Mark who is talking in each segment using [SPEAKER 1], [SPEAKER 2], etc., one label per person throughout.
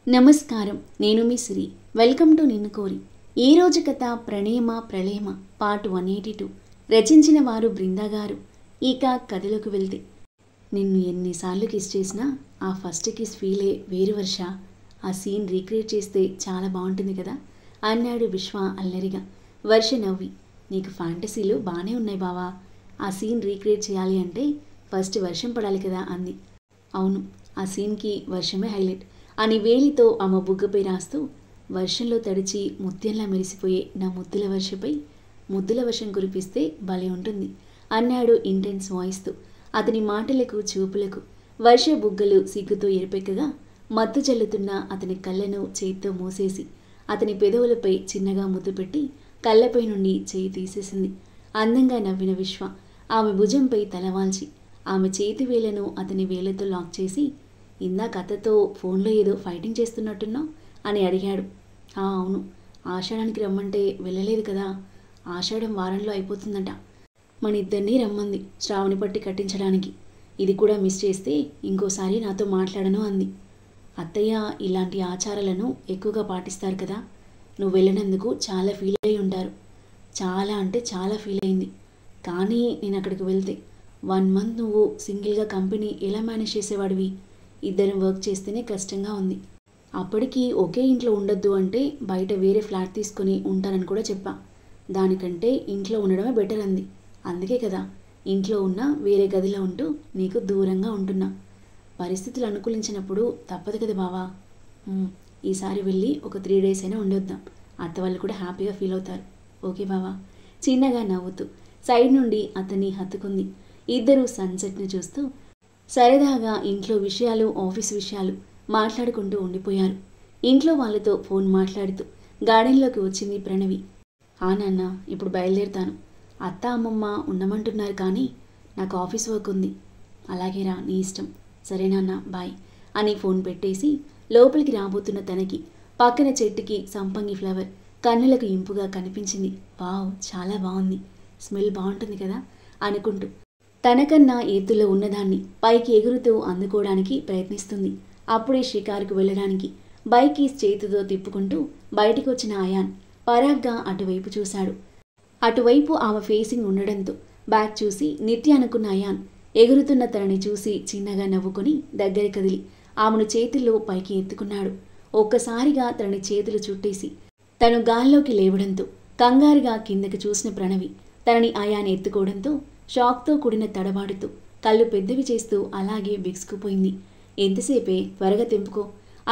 [SPEAKER 1] నమస్కారం, నేను మీ సిరి. Welcome to నిన్ను కోరి. ఈ రోజు కథ ప్రణేమ ప్రళేమ పార్ట్ 182. రచించిన వారు బృందా గారు. ఇక కథలోకి వెళ్తే, నిన్ను ఎన్నిసార్లు కిస్ చేసినా ఆ ఫస్ట్ కిస్ ఫీలే వేరు వర్ష. ఆ సీన్ రీక్రియేట్ చేస్తే చాలా బాగుంటుంది కదా అన్నాడు విశ్వ అల్లరిగా. వర్ష నవ్వి, నీకు ఫ్యాంటసీలు బాగానే ఉన్నాయి బావా. ఆ సీన్ రీక్రియేట్ చేయాలి అంటే ఫస్ట్ వర్షం పడాలి కదా అంది. అవును, ఆ సీన్కి వర్షమే హైలైట్ అని వేలితో ఆమె బుగ్గపై రాస్తూ, వర్షంలో తడిచి ముత్యంలా మెరిసిపోయే నా ముద్దుల వర్షపై ముద్దుల వర్షం కురిపిస్తే భలే ఉంటుంది అన్నాడు ఇంటెన్స్ వాయిస్తో. అతని మాటలకు చూపులకు వర్ష బుగ్గలు సిగ్గుతో ఎరిపెక్కగా, మత్తు చల్లుతున్న అతని కళ్ళను చేతితో మూసేసి అతని పెదవులపై చిన్నగా ముద్దు పెట్టి కళ్ళపై నుండి చేయి తీసేసింది. అందంగా నవ్విన విశ్వ ఆమె భుజంపై తలవాల్చి ఆమె చేతి వేళ్లను అతని వేళ్లతో లాక్ చేసి, ఇందాక అత్తతో ఫోన్లో ఏదో ఫైటింగ్ చేస్తున్నట్టున్నావు అని అడిగాడు. అవును, ఆషాఢానికి రమ్మంటే వెళ్ళలేదు కదా. ఆషాఢం వారంలో అయిపోతుందట. మన ఇద్దరినీ రమ్మంది శ్రావణి పట్టి కట్టించడానికి. ఇది కూడా మిస్ చేస్తే ఇంకోసారి నాతో మాట్లాడను అంది. అత్తయ్య ఇలాంటి ఆచారాలను ఎక్కువగా పాటిస్తారు కదా. నువ్వు వెళ్ళినందుకు చాలా ఫీల్ అయి ఉంటారు. చాలా అంటే చాలా ఫీల్ అయింది. కానీ నేను అక్కడికి వెళ్తే 1 మంత్ నువ్వు సింగిల్గా కంపెనీ ఎలా మేనేజ్ చేసేవాడివి? ఇద్దరం వర్క్ చేస్తేనే కష్టంగా ఉంది. అప్పటికి ఒకే ఇంట్లో ఉండొద్దు అంటే బయట వేరే ఫ్లాట్ తీసుకొని ఉంటానని కూడా చెప్పా. దానికంటే ఇంట్లో ఉండడమే బెటర్ అంది. అందుకే కదా ఇంట్లో ఉన్న వేరే గదిలో ఉంటూ నీకు దూరంగా ఉంటున్నా. పరిస్థితులు అనుకూలించినప్పుడు తప్పదు కదా బావా. ఈసారి వెళ్ళి ఒక 3 days అయినా ఉండొద్దాం. అత్త వాళ్ళు కూడా హ్యాపీగా ఫీల్ అవుతారు. ఓకే బావా. చిన్నగా నవ్వుతూ సైడ్ నుండి అతన్ని హత్తుకుంది. ఇద్దరూ సన్సెట్ని చూస్తూ సరదాగా ఇంట్లో విషయాలు, ఆఫీస్ విషయాలు మాట్లాడుకుంటూ ఉండిపోయారు. ఇంట్లో వాళ్ళతో ఫోన్ మాట్లాడుతూ గార్డెన్లోకి వచ్చింది ప్రణవి. నాన్న, ఇప్పుడు బయలుదేరుతాను. అత్త అమ్మమ్మ ఉండమంటున్నారు కానీ నాకు ఆఫీస్ వర్క్ ఉంది. అలాగేరా, నీ ఇష్టం. సరే నాన్న, బాయ్ అని ఫోన్ పెట్టేసి లోపలికి రాబోతున్న తనకి పక్కన చెట్టుకి సంపంగి ఫ్లవర్ కన్నులకు ఇంపుగా కనిపించింది. వావ్, చాలా బాగుంది, స్మెల్ బాగుంటుంది కదా అనుకుంటూ తనకన్నా ఎత్తులో ఉన్నదాన్ని పైకి ఎగురుతూ అందుకోవడానికి ప్రయత్నిస్తుంది. అప్పుడే షికారుకు వెళ్ళడానికి బైక్ కీస్ చేతితో తిప్పుకుంటూ బయటికి వచ్చిన అయాన్ పరాగ్గా అటువైపు చూశాడు. అటువైపు ఆమె ఫేసింగ్ ఉండడంతో బ్యాక్ చూసి నిత్య అనుకున్న అయాన్ ఎగురుతున్న తనని చూసి చిన్నగా నవ్వుకొని దగ్గర కదిలి ఆమెను చేతుల్లో పైకి ఎత్తుకున్నాడు. ఒక్కసారిగా తనని చేతులు చుట్టేసి తను గాల్లోకి లేవడంతో కంగారుగా కిందకి చూసిన ప్రణవి తనని అయాన్ ఎత్తుకోవడంతో షాక్తో కూడిన తడబాడుతూ కళ్ళు పెద్దవి చేస్తూ అలాగే బిగుసుకుపోయింది. ఎంతసేపే, త్వరగా తెంపుకో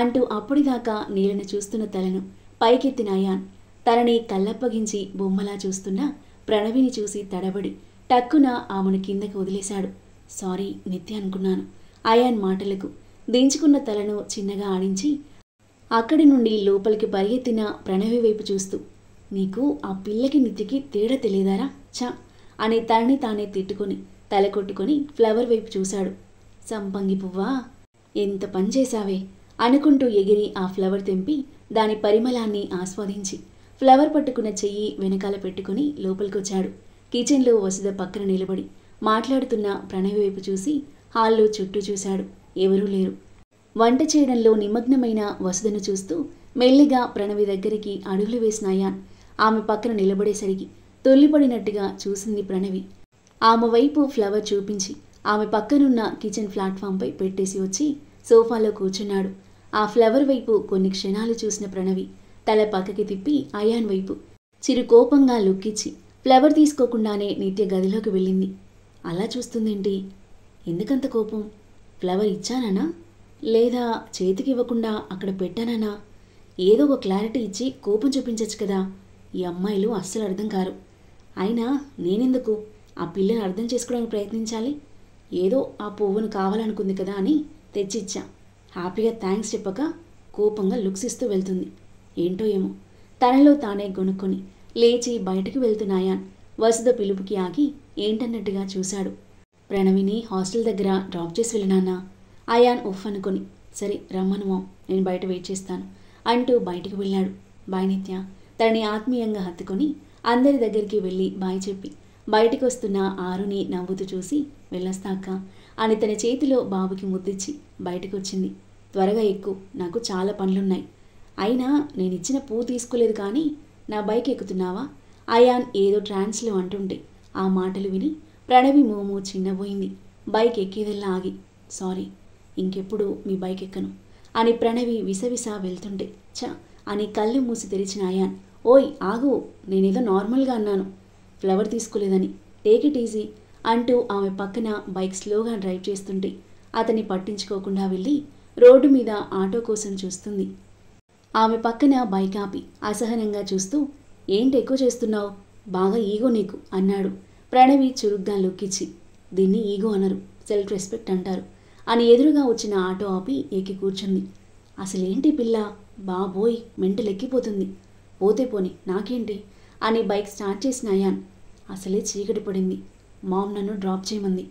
[SPEAKER 1] అంటూ అప్పటిదాకా నీళ్ళను చూస్తున్న తలను పైకెత్తిన అయాన్ తనని కళ్ళప్పగించి బొమ్మలా చూస్తున్న ప్రణవిని చూసి తడబడి టక్కున ఆమెను కిందకి వదిలేశాడు. సారీ నిత్య అనుకున్నాను అయాన్ మాటలకు. దించుకున్న తలను చిన్నగా ఆడించి అక్కడి నుండి లోపలికి పరిగెత్తిన ప్రణవి వైపు చూస్తూ, నీకు ఆ పిల్లకి నిత్యకి తేడా తెలియదారా చా అని తనని తానే తిట్టుకొని తల కొట్టుకొని ఫ్లవర్ వైపు చూశాడు. సంపంగి పువ్వా, ఎంత పని చేశావే అనుకుంటూ ఎగిరి ఆ ఫ్లవర్ తెంపి దాని పరిమళాన్ని ఆస్వాదించి ఫ్లవర్ పట్టుకున్న చెయ్యి వెనకాల పెట్టుకుని లోపలికొచ్చాడు. కిచెన్లో వసుధ పక్కన నిలబడి మాట్లాడుతున్న ప్రణవి వైపు చూసి హాల్లో చుట్టూ చూశాడు. ఎవరూ లేరు. వంట చేయడంలో నిమగ్నమైన వసుధను చూస్తూ మెల్లిగా ప్రణవి దగ్గరికి అడుగులు వేసిన అయాన్ ఆమె పక్కన నిలబడేసరికి తొల్లిపడినట్టుగా చూసింది ప్రణవి. ఆమె వైపు ఫ్లవర్ చూపించి ఆమె పక్కనున్న కిచెన్ ప్లాట్ఫామ్పై పెట్టేసి వచ్చి సోఫాలో కూర్చున్నాడు. ఆ ఫ్లవర్ వైపు కొన్ని క్షణాలు చూసిన ప్రణవి తల పక్కకి తిప్పి అయాన్ వైపు చిరు కోపంగా లుక్కిచ్చి ఫ్లవర్ తీసుకోకుండానే నిత్య గదిలోకి వెళ్ళింది. అలా చూస్తుందేంటి? ఎందుకంత కోపం? ఫ్లవర్ ఇచ్చానా లేదా చేతికి ఇవ్వకుండా అక్కడ పెట్టానా? ఏదో ఒక క్లారిటీ ఇచ్చి కోపం చూపించచ్చు కదా. ఈ అమ్మాయిలు అస్సలు అర్థం కారు. అయినా నేనెందుకు ఆ పిల్లని అర్థం చేసుకోవడానికి ప్రయత్నించాలి? ఏదో ఆ పువ్వును కావాలనుకుంది కదా అని తెచ్చిచ్చా. హ్యాపీగా థ్యాంక్స్ చెప్పక కోపంగా లుక్స్ ఇస్తూ వెళ్తుంది. ఏంటో ఏమో తనలో తానే గొనుక్కొని లేచి బయటకు వెళ్తున్న అయాన్ వసుధ పిలుపుకి ఆగి ఏంటన్నట్టుగా చూశాడు. ప్రణవిని హాస్టల్ దగ్గర డ్రాప్ చేసి వెళ్ళినానా? అయాన్ ఉఫ్ అనుకొని, సరే రమ్మను, నేను బయట వెయిట్ చేస్తాను అంటూ బయటకు వెళ్ళాడు. బాయ్ నిత్య తనని ఆత్మీయంగా హత్తుకొని అందరి దగ్గరికి వెళ్ళి బాయ్ చెప్పి బయటికి వస్తున్న ఆరుని నవ్వుతూ చూసి వెళ్ళొస్తాక అని తన చేతిలో బాబుకి ముద్దిచ్చి బయటకు వచ్చింది. త్వరగా ఎక్కు, నాకు చాలా పనులున్నాయి. అయినా నేనిచ్చిన పువ్వు తీసుకోలేదు కానీ నా బైక్ ఎక్కుతున్నావా? అయాన్ ఏదో ట్రాన్స్లో అంటుంటే ఆ మాటలు విని ప్రణవి మోము చిన్నబోయింది. బైక్ ఎక్కేదల్లా ఆగి, సారీ, ఇంకెప్పుడు మీ బైక్ ఎక్కను అని ప్రణవి విసవిస వెళ్తుంటే చ అని కళ్ళు మూసి తెరిచిన అయాన్, ఓయ్ ఆగు, నేనేదో నార్మల్గా అన్నాను, ఫ్లవర్ తీసుకోలేదని, టేక్ ఇట్ ఈజీ అంటూ ఆమె పక్కన బైక్ స్లోగా డ్రైవ్ చేస్తుంటే అతన్ని పట్టించుకోకుండా వెళ్ళి రోడ్డు మీద ఆటో కోసం చూస్తుంది. ఆమె పక్కన బైక్ ఆపి అసహనంగా చూస్తూ, ఏంటి ఎక్కువ చేస్తున్నావు, బాగా ఈగో నీకు అన్నాడు. ప్రణవి చురుగ్గా లుక్కిచ్చి, దీన్ని ఈగో అనరు, సెల్ఫ్ రెస్పెక్ట్ అంటారు అని ఎదురుగా వచ్చిన ఆటో ఆపి ఎక్కి కూర్చుంది. అసలేంటి పిల్ల, బాబోయ్ మెంటలెక్కిపోతుంది, పోతే పోని నాకేంటి అని బైక్ స్టార్ట్ చేసిన అయాన్, అసలే చీకటి పడింది, మామ్ నన్ను డ్రాప్ చేయమంది,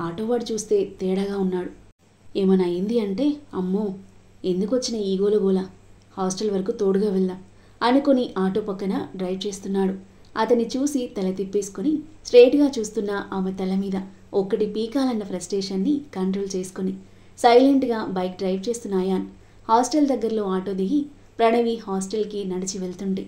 [SPEAKER 1] ఆటోవాడు చూస్తే తేడాగా ఉన్నాడు, ఏమైనా అయింది అంటే అమ్మో ఎందుకు వచ్చిన ఈగోల గోల, హాస్టల్ వరకు తోడుగా వెళ్దాం అనుకుని ఆటో పక్కన డ్రైవ్ చేస్తున్నాడు. అతన్ని చూసి తల తిప్పేసుకుని స్ట్రైట్గా చూస్తున్న ఆమె తల మీద ఒక్కటి పీకాలన్న ఫ్రస్ట్రేషన్ని కంట్రోల్ చేసుకుని సైలెంట్గా బైక్ డ్రైవ్ చేస్తున్న అయాన్ హాస్టల్ దగ్గరలో ఆటో దిగి ప్రణవి హాస్టల్కి నడిచి వెళ్తుంటే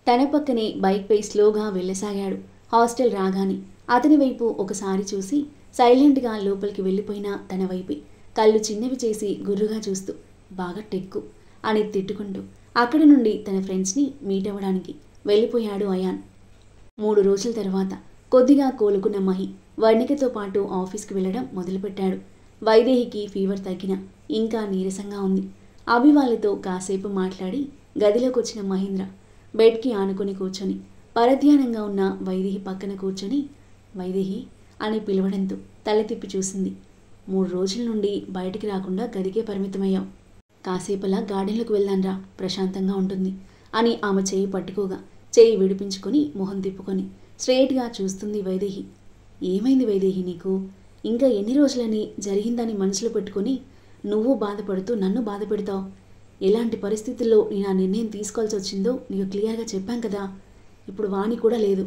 [SPEAKER 1] తన పక్కనే బైక్పై స్లోగా వెళ్ళసాగాడు. హాస్టల్ రాగానే అతని వైపు ఒకసారి చూసి సైలెంట్గా లోపలికి వెళ్ళిపోయిన తన వైపే కళ్ళు చిన్నవి చేసి గుర్రుగా చూస్తూ బాగా టెక్కు అని తిట్టుకుంటూ అక్కడి నుండి తన ఫ్రెండ్స్ని మీట్ అవ్వడానికి వెళ్ళిపోయాడు అయాన్. 3 రోజుల తర్వాత కొద్దిగా కోలుకున్న మహి వర్ణికతో పాటు ఆఫీస్కి వెళ్ళడం మొదలుపెట్టాడు. వైదేహికి ఫీవర్ తగ్గినా ఇంకా నీరసంగా ఉంది. అభి వాళ్ళతో కాసేపు మాట్లాడి గదిలోకి వచ్చిన మహేంద్ర బెడ్కి ఆనుకొని కూర్చొని పరధ్యానంగా ఉన్న వైదేహి పక్కన కూర్చొని వైదేహి అని పిలవడంతో తల తిప్పి చూసింది. 3 రోజుల నుండి బయటికి రాకుండా గదికే పరిమితమయ్యావు, కాసేపలా గార్డెన్లోకి వెళ్దాన్రా, ప్రశాంతంగా ఉంటుంది అని ఆమె చేయి పట్టుకోగా చేయి విడిపించుకొని మొహం తిప్పుకొని స్ట్రేట్గా చూస్తుంది వైదేహి. ఏమైంది వైదేహి నీకు, ఇంకా ఎన్ని రోజులని జరిగిందని మనసులో పెట్టుకొని నువ్వు బాధపడుతూ నన్ను బాధ పెడతావు? ఎలాంటి పరిస్థితుల్లో నేను ఆ నిర్ణయం తీసుకోవాల్సి వచ్చిందో నీకు క్లియర్గా చెప్పాం కదా, ఇప్పుడు వాణి కూడా లేదు,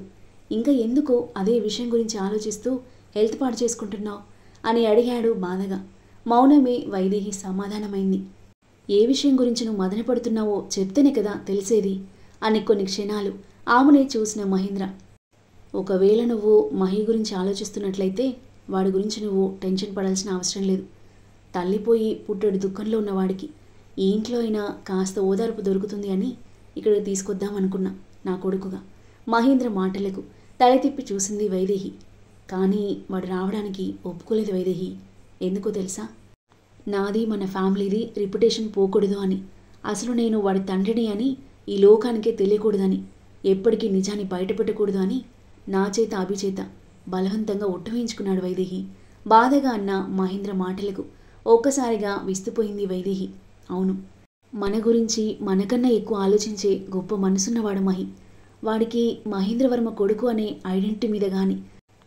[SPEAKER 1] ఇంకా ఎందుకు అదే విషయం గురించి ఆలోచిస్తూ హెల్త్ పాడు చేసుకుంటున్నావు అని అడిగాడు బాధగా. మౌనమే వైదేహి సమాధానమైంది. ఏ విషయం గురించి నువ్వు మదనపడుతున్నావో చెప్తేనే కదా తెలిసేది అని కొన్ని క్షణాలు ఆమెనే చూసిన మహేంద్ర, ఒకవేళ నువ్వు మహి గురించి ఆలోచిస్తున్నట్లయితే వాడి గురించి నువ్వు టెన్షన్ పడాల్సిన అవసరం లేదు. తల్లిపోయి పుట్టడి దుఃఖంలో ఉన్నవాడికి ఈ ఇంట్లో అయినా కాస్త ఓదార్పు దొరుకుతుంది అని ఇక్కడికి తీసుకొద్దాం అనుకున్నా నా కొడుకుగా. మహేంద్ర మాటలకు తల తిప్పి చూసింది వైదేహి. కానీ వాడు రావడానికి ఒప్పుకోలేదు వైదేహి. ఎందుకో తెలుసా, నాది మన ఫ్యామిలీది రిప్యుటేషన్ పోకూడదు అని, అసలు నేను వాడి తండ్రిని అని ఈ లోకానికే తెలియకూడదని, ఎప్పటికీ నిజాన్ని బయటపెట్టకూడదు అని నా చేత అభిచేత బలవంతంగా ఒట్టువేయించుకున్నాడు వైదేహి. బాధగా అన్న మహేంద్ర మాటలకు ఒక్కసారిగా విస్తుపోయింది వైదేహి. అవును, మన గురించి మనకన్నా ఎక్కువ ఆలోచించే గొప్ప మనసున్నవాడు మహి. వాడికి మహేంద్రవర్మ కొడుకు అనే ఐడెంటిటీ మీద కానీ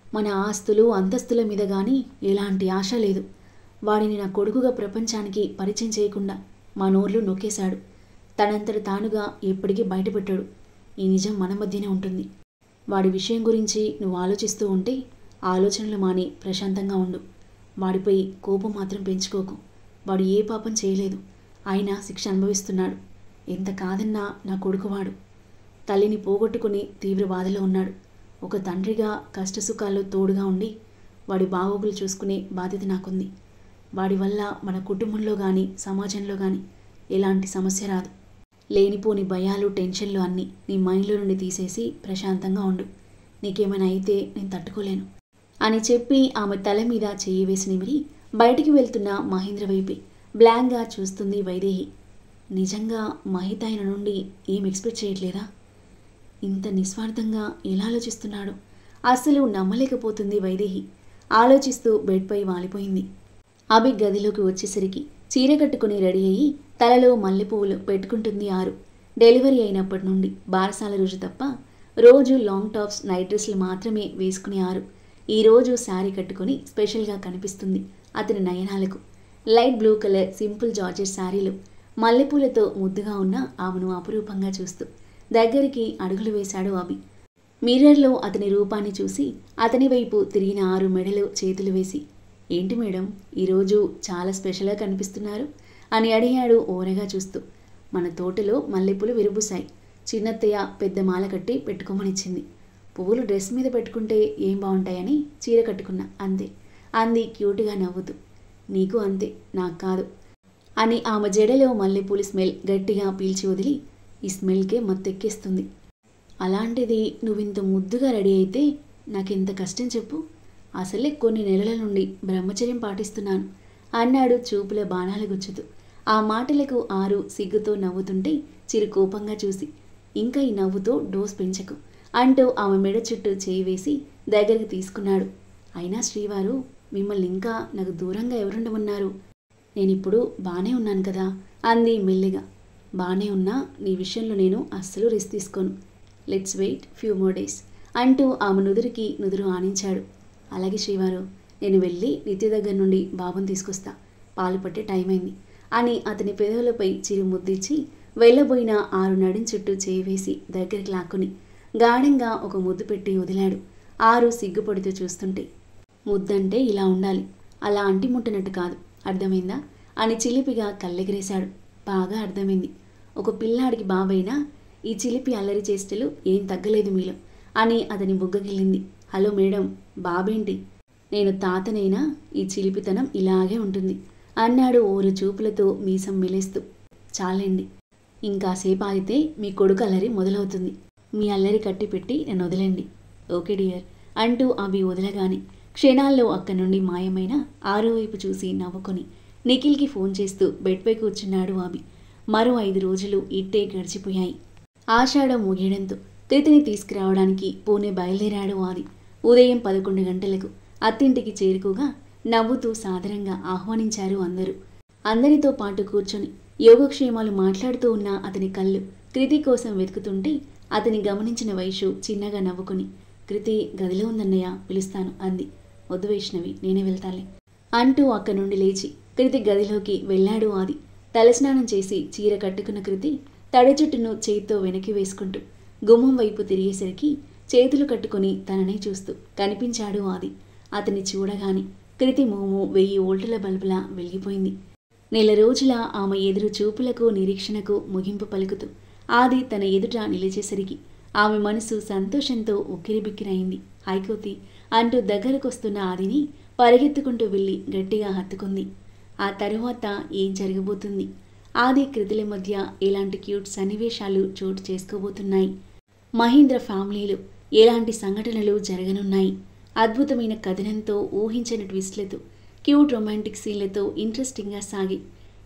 [SPEAKER 1] మన ఆస్తులు అంతస్తుల మీద కానీ ఎలాంటి ఆశ లేదు. వాడిని నా కొడుకుగా ప్రపంచానికి పరిచయం చేయకుండా మా నోర్లు నొక్కేశాడు. తనంతట తానుగా ఎప్పటికీ బయటపెట్టాడు. ఈ నిజం మన మధ్యనే ఉంటుంది. వాడి విషయం గురించి నువ్వు ఆలోచిస్తూ ఉంటే ఆలోచనలు మాని ప్రశాంతంగా ఉండు. వాడిపై కోపం మాత్రం పెంచుకోకు. వాడు ఏ పాపం చేయలేదు, అయినా శిక్ష అనుభవిస్తున్నాడు. ఎంత కాదన్నా నా కొడుకువాడు. తల్లిని పోగొట్టుకుని తీవ్ర బాధలో ఉన్నాడు. ఒక తండ్రిగా కష్టసుఖాల్లో తోడుగా ఉండి వాడి బాగోగులు చూసుకునే బాధ్యత నాకుంది. వాడి వల్ల మన కుటుంబంలో కానీ సమాజంలో కానీ ఎలాంటి సమస్య రాదు. లేనిపోని భయాలు టెన్షన్లు అన్నీ నీ మైండ్లో నుండి తీసేసి ప్రశాంతంగా ఉండు. నీకేమైనా అయితే నేను తట్టుకోలేను అని చెప్పి ఆమె తల మీద చెయ్యి వేసి నిమిరి బయటికి వెళ్తున్న మహేంద్ర వైపే బ్లాంక్గా చూస్తుంది వైదేహి. నిజంగా మహిత ఆయన నుండి ఏం ఎక్స్పెక్ట్ చేయట్లేదా? ఇంత నిస్వార్థంగా ఎలా ఆలోచిస్తున్నాడు? అస్సలు నమ్మలేకపోతుంది వైదేహి. ఆలోచిస్తూ బెడ్పై వాలిపోయింది. అభి గదిలోకి వచ్చేసరికి చీర కట్టుకుని రెడీ అయ్యి తలలో మల్లెపువ్వులు పెట్టుకుంటుంది ఆరు. డెలివరీ అయినప్పటి నుండి బారసాల రోజు తప్ప రోజు లాంగ్ టాప్స్ నైట్ డ్రెస్లు మాత్రమే వేసుకునే ఆరు ఈరోజు శారీ కట్టుకుని స్పెషల్గా కనిపిస్తుంది అతని నయనాలకు. Light blue colour simple georgette శారీలో మల్లెపూలతో ముద్దుగా ఉన్న ఆమెను అపురూపంగా చూస్తూ దగ్గరికి అడుగులు వేశాడు అభి. మిర్రర్లో అతని రూపాన్ని చూసి అతని వైపు తిరిగిన ఆరు మెడలు చేతులు వేసి, ఏంటి మేడం ఈరోజు చాలా స్పెషల్గా కనిపిస్తున్నారు అని అడిగాడు ఓరగా చూస్తూ. మన తోటలో మల్లెపూలు విరుబూసాయి. చిన్నత్తయ్య పెద్ద మాల కట్టి పెట్టుకోమనిచ్చింది. పువ్వులు డ్రెస్ మీద పెట్టుకుంటే ఏం బాగుంటాయని చీర కట్టుకున్నా అంతే అంది క్యూట్గా నవ్వుతూ. నీకు అంతే, నాకు కాదు అని ఆమె జడలో మల్లెపూలు స్మెల్ గట్టిగా పీల్చి వదిలి, ఈ స్మెల్కే మత్తెక్కేస్తుంది. అలాంటిది నువ్వింత ముద్దుగా రెడీ అయితే నాకెంత కష్టం చెప్పు. అసలే కొన్ని నెలల నుండి బ్రహ్మచర్యం పాటిస్తున్నాను అన్నాడు చూపుల బాణాలు గుచ్చుతూ. ఆ మాటలకు ఆరు సిగ్గుతో నవ్వుతుంటే చిరు కోపంగా చూసి, ఇంకా ఈ నవ్వుతో డోస్ పెంచకు అంటూ ఆమె మెడ చుట్టూ చేయి వేసి దగ్గరికి తీసుకున్నాడు. అయినా శ్రీవారు, మిమ్మల్ని ఇంకా నాకు దూరంగా ఎవరుండమన్నారు? నేనిప్పుడు బానే ఉన్నాను కదా అంది మెల్లిగా. బానే ఉన్నా నీ విషయంలో నేను అస్సలు రిస్క్ తీసుకోను. Let's wait few more days అంటూ ఆమె నుదురికి నుదురు ఆనించాడు. అలాగే శ్రీవారు, నేను వెళ్ళి నిత్య దగ్గర నుండి బాబుని తీసుకొస్తా. పాలు పట్టే టైం అయింది అని అతని పెదవులపై చిరు ముద్దిచ్చి వెళ్ళబోయిన ఆరు నడిం చుట్టూ చేయి వేసి దగ్గరికి లాక్కుని గాఢంగా ఒక ముద్దు పెట్టి వదిలాడు. ఆరు సిగ్గుపడుతూ చూస్తుంటే. ముద్దంటే ఇలా ఉండాలి, అలా అంటిముట్టినట్టు కాదు, అర్థమైందా అని చిలిపిగా కళ్ళెగిరేశాడు. బాగా అర్థమైంది. ఒక పిల్లాడికి బాబైనా ఈ చిలిపి అల్లరి చేష్టలు ఏం తగ్గలేదు మీలో అని అతని బుగ్గగిల్లింది. Hello madam, బాబేంటి? నేను తాతనైనా ఈ చిలిపితనం ఇలాగే ఉంటుంది అన్నాడు ఓరు చూపులతో మీసం మెలేస్తూ. చాలండి, ఇంకాసేపు ఆగితే మీ కొడుకు అల్లరి మొదలవుతుంది. మీ అల్లరి కట్టిపెట్టి నన్ను వదిలేండి. ఓకే డియర్ అంటూ అవి వదలగానే క్షణాల్లో అక్కడి నుండి మాయమైన ఆరో వైపు చూసి నవ్వుకొని నిఖిల్కి ఫోన్ చేస్తూ బెడ్పై కూర్చున్నాడు అభి. మరో 5 రోజులు ఇట్టే గడిచిపోయాయి. ఆషాఢం ముగియడంతో కృతిని తీసుకురావడానికి పూణే బయలుదేరాడు ఆది. ఉదయం 11 గంటలకు అత్తింటికి చేరుకోగా నవ్వుతూ సాదరంగా ఆహ్వానించారు అందరూ. అందరితో పాటు కూర్చొని యోగక్షేమాలు మాట్లాడుతూ ఉన్న అతని కళ్ళు కృతి కోసం వెతుకుతుంటే అతని గమనించిన వైషు చిన్నగా నవ్వుకుని, కృతి గదిలో ఉందన్నయ్య, పిలుస్తాను అంది. వద్దు వైష్ణవి, నేనే వెళ్తాలే అంటూ అక్కడి నుండి లేచి కృతి గదిలోకి వెళ్ళాడు ఆది. తలస్నానం చేసి చీర కట్టుకున్న కృతి తడి జుట్టును చేతితో వెనక్కి వేసుకుంటూ గుమ్మం వైపు తిరిగేసరికి చేతులు కట్టుకుని తననే చూస్తూ కనిపించాడు ఆది. అతన్ని చూడగానే కృతి మోము 1000 వోల్టుల బల్బులా వెలిగిపోయింది. నెల రోజుల ఆమె ఎదురు చూపులకు నిరీక్షణకు ముగింపు పలుకుతూ ఆది తన ఎదుట నిలిచేసరికి ఆమె మనసు సంతోషంతో ఉక్కిరిబిక్కిరైంది. హైకోతి అంటూ దగ్గరకొస్తున్న ఆదిని పరిగెత్తుకుంటూ వెళ్ళి గట్టిగా హత్తుకుంది. ఆ తరువాత ఏం జరగబోతుంది? ఆది కృతుల మధ్య ఎలాంటి క్యూట్ సన్నివేశాలు చోటు చేసుకోబోతున్నాయి? మహేంద్ర ఫ్యామిలీలో ఎలాంటి సంఘటనలు జరగనున్నాయి? అద్భుతమైన కథనంతో ఊహించని ట్విస్ట్లతో క్యూట్ రొమాంటిక్ సీన్లతో ఇంట్రెస్టింగ్గా సాగి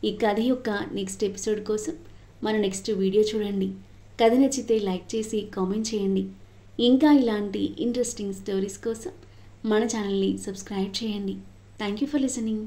[SPEAKER 1] ఈ కథ యొక్క నెక్స్ట్ ఎపిసోడ్ కోసం మన నెక్స్ట్ వీడియో చూడండి. కథ నచ్చితే లైక్ చేసి కామెంట్ చేయండి. ఇంకా ఇలాంటి ఇంట్రెస్టింగ్ స్టోరీస్ కోసం మన ఛానల్ని సబ్స్క్రైబ్ చేయండి. Thank you for listening.